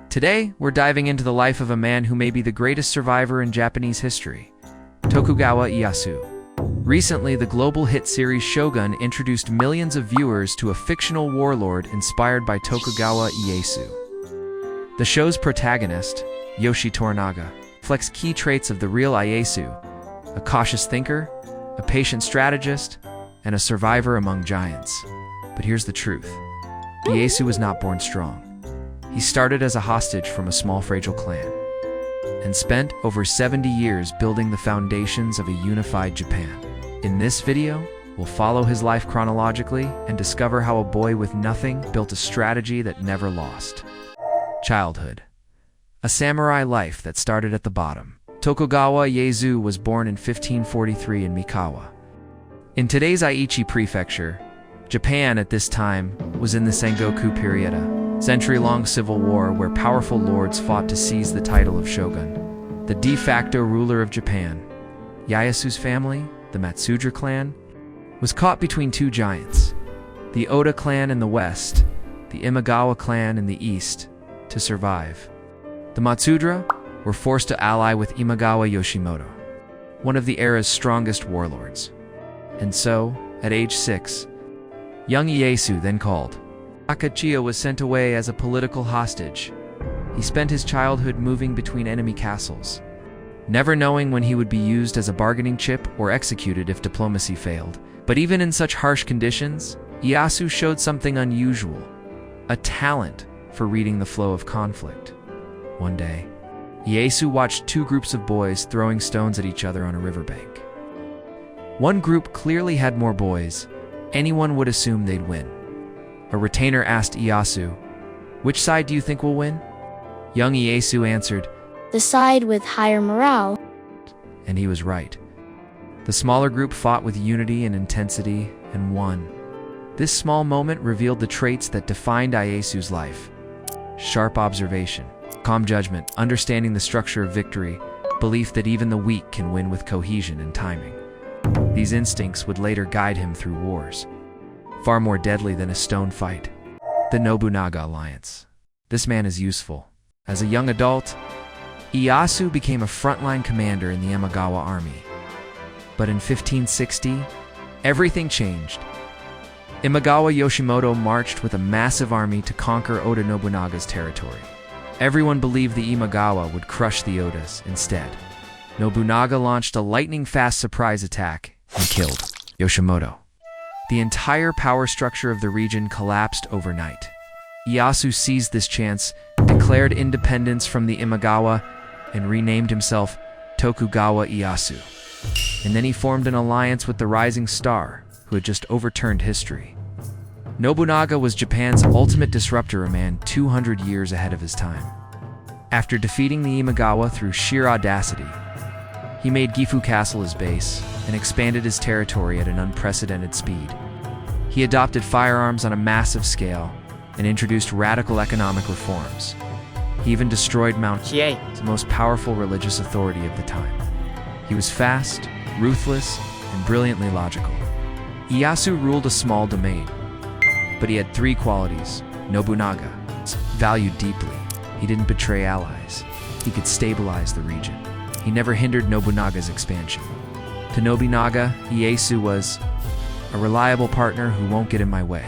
Today, we're diving into the life of a man who may be the greatest survivor in Japanese history, Tokugawa Ieyasu. Recently, the global hit series Shogun introduced millions of viewers to a fictional warlord inspired by Tokugawa Ieyasu. The show's protagonist, Hideyoshi Toranaga, reflects key traits of the real Ieyasu: a cautious thinker, a patient strategist, and a survivor among giants. But here's the truth. Ieyasu was not born strong. He started as a hostage from a small fragile clan, and spent over 70 years building the foundations of a unified Japan. In this video, we'll follow his life chronologically and discover how a boy with nothing built a strategy that never lost. Childhood. A samurai life that started at the bottom. Tokugawa Ieyasu was born in 1543 in Mikawa. In today's Aichi Prefecture, Japan at this time was in the Sengoku period, a century-long civil war where powerful lords fought to seize the title of Shogun, the de facto ruler of Japan. Ieyasu's family, the Matsuura clan, was caught between two giants, the Oda clan in the west, the Imagawa clan in the east, to survive. The Matsuura were forced to ally with Imagawa Yoshimoto, one of the era's strongest warlords. And so, at age 6, young Ieyasu, then called Akachiya, was sent away as a political hostage. He spent his childhood moving between enemy castles, never knowing when he would be used as a bargaining chip or executed if diplomacy failed. But even in such harsh conditions, Ieyasu showed something unusual: a talent for reading the flow of conflict. One day, Ieyasu watched two groups of boys throwing stones at each other on a riverbank. One group clearly had more boys. Anyone would assume they'd win. A retainer asked Ieyasu, "Which side do you think will win?" Young Ieyasu answered, "The side with higher morale." And he was right. The smaller group fought with unity and intensity and won. This small moment revealed the traits that defined Ieyasu's life: sharp observation, calm judgment, understanding the structure of victory, belief that even the weak can win with cohesion and timing. These instincts would later guide him through wars, far more deadly than a stone fight. The Nobunaga alliance. This man is useful. As a young adult, Ieyasu became a frontline commander in the Imagawa army. But in 1560, everything changed. Imagawa Yoshimoto marched with a massive army to conquer Oda Nobunaga's territory. Everyone believed the Imagawa would crush the Odas. Instead, Nobunaga launched a lightning-fast surprise attack and killed Yoshimoto. The entire power structure of the region collapsed overnight. Ieyasu seized this chance, declared independence from the Imagawa, and renamed himself Tokugawa Ieyasu. And then he formed an alliance with the Rising Star, who had just overturned history. Nobunaga was Japan's ultimate disruptor, a man 200 years ahead of his time. After defeating the Imagawa through sheer audacity, he made Gifu Castle his base and expanded his territory at an unprecedented speed. He adopted firearms on a massive scale and introduced radical economic reforms. He even destroyed Mount Hiei, the most powerful religious authority of the time. He was fast, ruthless, and brilliantly logical. Ieyasu ruled a small domain, but he had three qualities Nobunaga valued deeply. He didn't betray allies. He could stabilize the region. He never hindered Nobunaga's expansion. To Nobunaga, Ieyasu was a reliable partner who won't get in my way.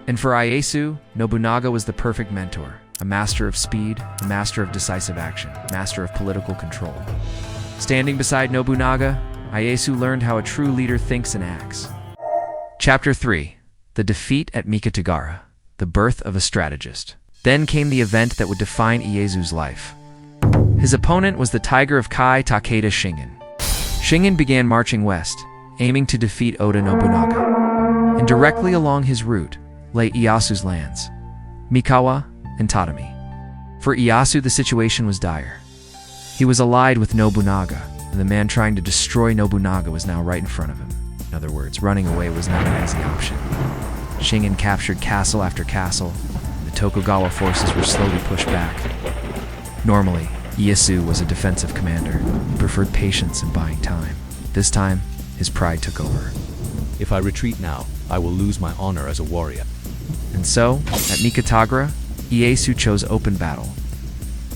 And for Ieyasu, Nobunaga was the perfect mentor, a master of speed, a master of decisive action, master of political control. Standing beside Nobunaga, Ieyasu learned how a true leader thinks and acts. Chapter 3. The defeat at Mikitagara, the birth of a strategist. Then came the event that would define Ieyasu's life. His opponent was the Tiger of Kai, Takeda Shingen. Shingen began marching west, aiming to defeat Oda Nobunaga. And directly along his route lay Ieyasu's lands, Mikawa and Tatami. For Ieyasu, the situation was dire. He was allied with Nobunaga, and the man trying to destroy Nobunaga was now right in front of him. In other words, running away was not an easy option. Shingen captured castle after castle, and the Tokugawa forces were slowly pushed back. Normally, Ieyasu was a defensive commander. He preferred patience and buying time. This time, his pride took over. If I retreat now, I will lose my honor as a warrior. And so, at Mikitagara, Ieyasu chose open battle.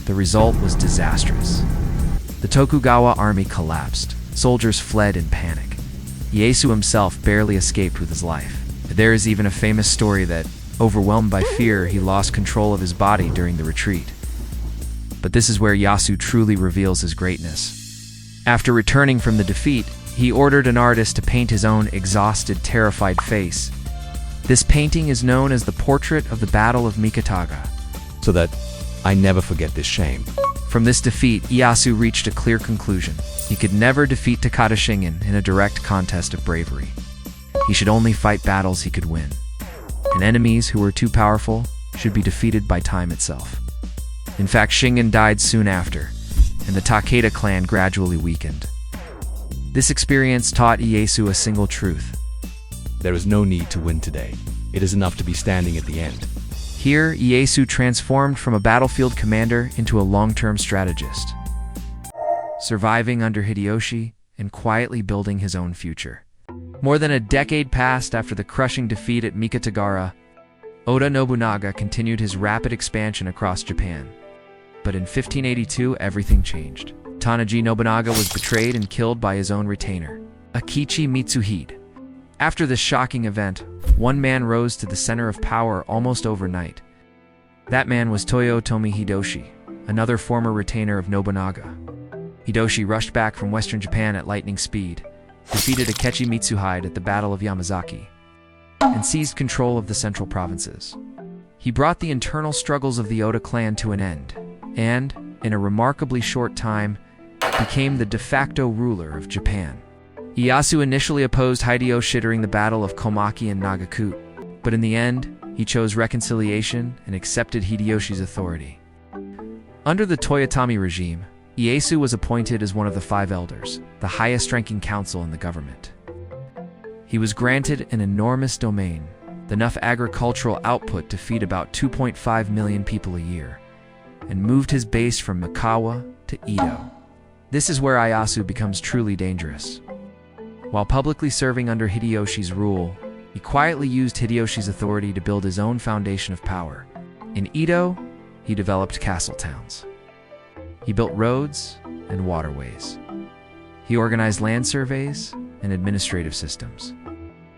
The result was disastrous. The Tokugawa army collapsed. Soldiers fled in panic. Ieyasu himself barely escaped with his life. There is even a famous story that, overwhelmed by fear, he lost control of his body during the retreat. But this is where Ieyasu truly reveals his greatness. After returning from the defeat, he ordered an artist to paint his own exhausted, terrified face. This painting is known as the Portrait of the Battle of Mikataga. so that I never forget this shame. From this defeat, Ieyasu reached a clear conclusion. He could never defeat Takeda Shingen in a direct contest of bravery. He should only fight battles he could win. And enemies who were too powerful should be defeated by time itself. In fact, Shingen died soon after, and the Takeda clan gradually weakened. This experience taught Ieyasu a single truth. There is no need to win today. It is enough to be standing at the end. Here, Ieyasu transformed from a battlefield commander into a long-term strategist, surviving under Hideyoshi and quietly building his own future. More than a decade passed after the crushing defeat at Mikatagara. Oda Nobunaga continued his rapid expansion across Japan. But in 1582, everything changed. Tanaji Nobunaga was betrayed and killed by his own retainer, Akechi Mitsuhide. After this shocking event, one man rose to the center of power almost overnight. That man was Toyotomi Hideyoshi, another former retainer of Nobunaga. Hideyoshi rushed back from western Japan at lightning speed, defeated Akechi Mitsuhide at the Battle of Yamazaki, and seized control of the central provinces. He brought the internal struggles of the Oda clan to an end, and, in a remarkably short time, became the de facto ruler of Japan. Ieyasu initially opposed Hideyoshi during the Battle of Komaki and Nagakute, but in the end, he chose reconciliation and accepted Hideyoshi's authority. Under the Toyotomi regime, Ieyasu was appointed as one of the 5 elders, the highest-ranking council in the government. He was granted an enormous domain, enough agricultural output to feed about 2.5 million people a year, and moved his base from Mikawa to Edo. This is where Ieyasu becomes truly dangerous. While publicly serving under Hideyoshi's rule, he quietly used Hideyoshi's authority to build his own foundation of power. In Edo, he developed castle towns. He built roads and waterways. He organized land surveys and administrative systems.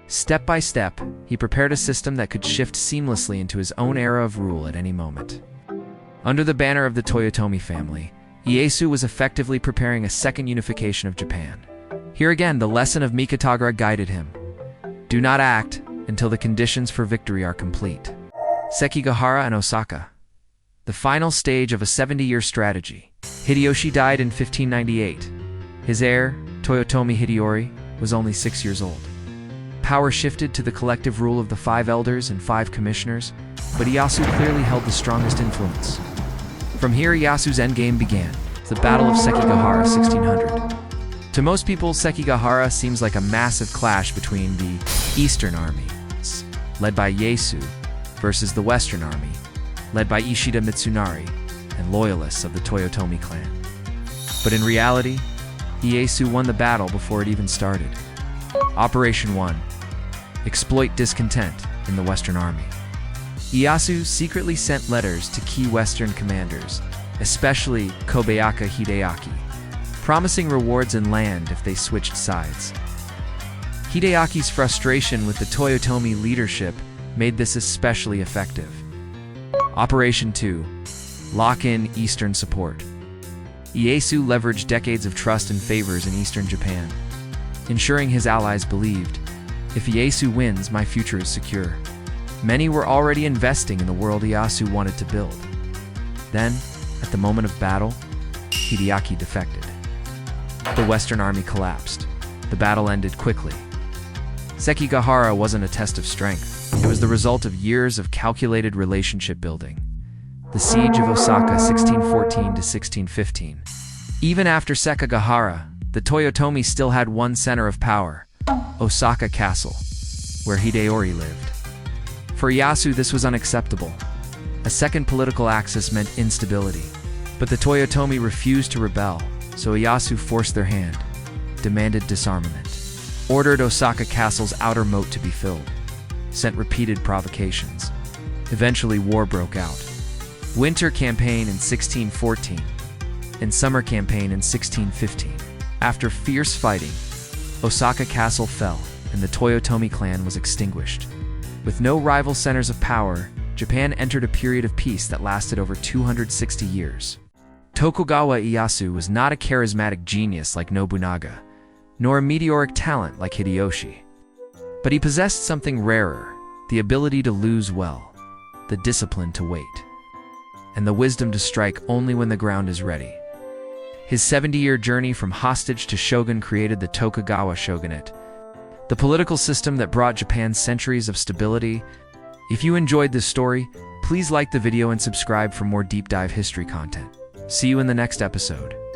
Step by step, he prepared a system that could shift seamlessly into his own era of rule at any moment. Under the banner of the Toyotomi family, Ieyasu was effectively preparing a second unification of Japan. Here again, the lesson of Mikatagara guided him. Do not act until the conditions for victory are complete. Sekigahara and Osaka. The final stage of a 70-year strategy. Hideyoshi died in 1598. His heir, Toyotomi Hideyori, was only 6 years old. Power shifted to the collective rule of the 5 elders and 5 commissioners, but Ieyasu clearly held the strongest influence. From here, Ieyasu's endgame began, the Battle of Sekigahara 1600. To most people, Sekigahara seems like a massive clash between the Eastern armies, led by Ieyasu, versus the Western army, led by Ishida Mitsunari and loyalists of the Toyotomi clan. But in reality, Ieyasu won the battle before it even started. Operation 1. Exploit discontent in the Western army. Ieyasu secretly sent letters to key Western commanders, especially Kobayaka Hideaki, promising rewards and land if they switched sides. Hideaki's frustration with the Toyotomi leadership made this especially effective. Operation 2. Lock in Eastern support. Ieyasu leveraged decades of trust and favors in Eastern Japan, ensuring his allies believed, if Ieyasu wins, my future is secure. Many were already investing in the world Ieyasu wanted to build. Then, at the moment of battle, Hideaki defected. The Western army collapsed. The battle ended quickly. Sekigahara wasn't a test of strength. It was the result of years of calculated relationship building. The Siege of Osaka 1614 to 1615. Even after Sekigahara, the Toyotomi still had one center of power, Osaka Castle, where Hideyori lived. For Ieyasu, this was unacceptable. A second political axis meant instability. But the Toyotomi refused to rebel, so Ieyasu forced their hand, demanded disarmament, ordered Osaka Castle's outer moat to be filled, sent repeated provocations. Eventually, war broke out. Winter Campaign in 1614, and Summer Campaign in 1615. After fierce fighting, Osaka Castle fell, and the Toyotomi clan was extinguished. With no rival centers of power, Japan entered a period of peace that lasted over 260 years. Tokugawa Ieyasu was not a charismatic genius like Nobunaga, nor a meteoric talent like Hideyoshi. But he possessed something rarer, the ability to lose well, the discipline to wait, and the wisdom to strike only when the ground is ready. His 70-year journey from hostage to shogun created the Tokugawa shogunate, the political system that brought Japan centuries of stability. If you enjoyed this story, please like the video and subscribe for more deep dive history content. See you in the next episode.